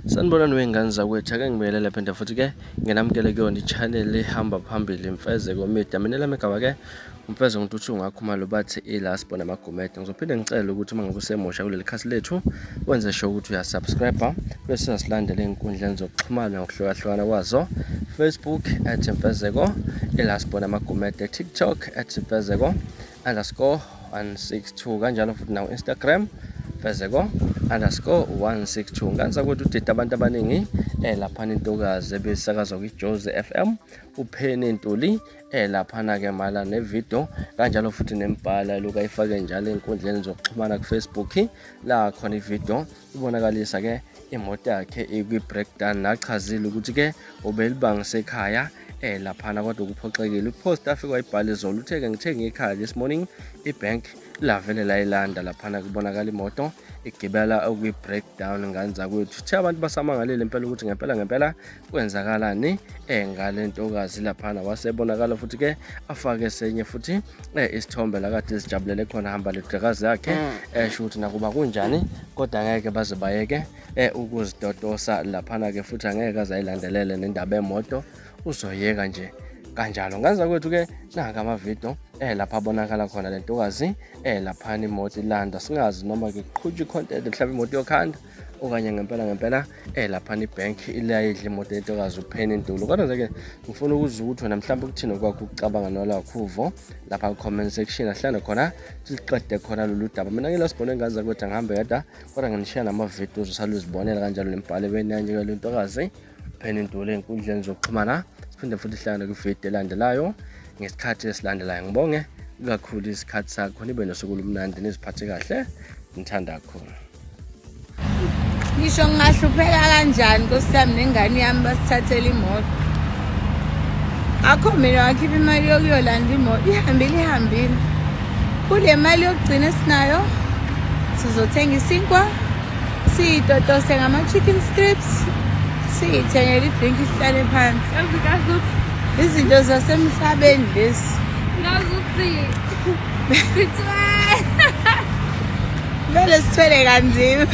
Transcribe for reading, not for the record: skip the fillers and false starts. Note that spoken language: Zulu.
Sanibonani wey'ngane zakwethu, ake ngibingelele phela futhi ke nginamukele kuyona i-channel ehamba phambili Mfezeko Media. Mina lami igaba ke Mfezeko Ntuthu ngakhumalo bathi iLaspo Namagumede. Ngizophinde ngicela ukuthi uma ngabe usemusha kuleli khasi lethu wenze sure ukuthi uyasubscribe bese uyasilandela ey'nkundleni zokuxhumana ngokuhlukahlukana kwazo. Facebook @Mfezeko, iLaspo Namagumede, TikTok @Mfezeko_162 kanjalo futhi nawo Instagram Mfezeko_162. Nganza ukuthi udida abantu abaningi laphana intokazi ebesakazwa kwiJozi FM, uPhenny Ntuli laphana ke mala nevideo kanjalo futhi nembhala lokayifake njalo ey'nkundleni zokuxhumana kuFacebook la khona ivideo ibonakalisa ke imoto yakhe ikwi-breakdown, nachazile ukuthi ke ubelibangise ekhaya laphana kodwa kuphoxekile. Ipost afike wayibhala izolo uthe-ke ngithenga ikhaya this morning, ibank lavele layilanda laphana kubonakala imoto igibela okwi-breakdown. Nganza kwethu uthe abantu basamangalile impela ukuthi ngempela kwenzakalani ngale ntokazi laphana. Wasebonakala futhi ke afake esenye futhi isithombe la kade sijabulele khona hamba ledodakazi yakhe esho ukuthi nakuba kunjani kodwa ngeke baze bayeke ukuzidodosa laphana ke futhi angeke azayilandelele nendaba emoto, uzoyeka nje kanjalo. Nganza kwethu ke naka amavidiyo lapha abonakala khona le ntokazi laphana imoto ilanda, singazi noma ke qhutshwa i-content mhlawumbe imoto yokhanda okanye ngempela laphana ibank ilayidla imoto yentokazi uPhenny Ntuli. Kodwa nje ke ngifuna ukuzwa ukuthi wena mhlawumbe ukuthini kwakho ukucabanga nolwakho uvo lapha ku-comment section ahlane khona siliqede khona lolu daba. Mina ngilasibone nganza kwethu angihambe yedwa kodwa nginishiya namavidiyo usaluzibonela kanjalo nembhalo benanje ke le ntokazi uPhenny Ntuli ey'nkundleni zokuxhumana. Siphinde futhi sihlangane kwividiyo elandelayo ngesikhathi esilandelayo. Ngibonge kakhulu isikhathi sakho, nibe nosuku olumnandi, niziphathe kahle, ngithanda kakhulu. Ngisho ngingahlupheka kanjani Nkosi yami nengane yami basithathele imoto, akho mina wakhipha imali yokuyolanda imoto, ihambile kule mali yokugcina esinayo sizothenga isinkwa, siyitotose ngama-chicken strips, siyithengele idrink ihlale phansi. Izinto zasemhlabeni lezi vele sithwele kanzima.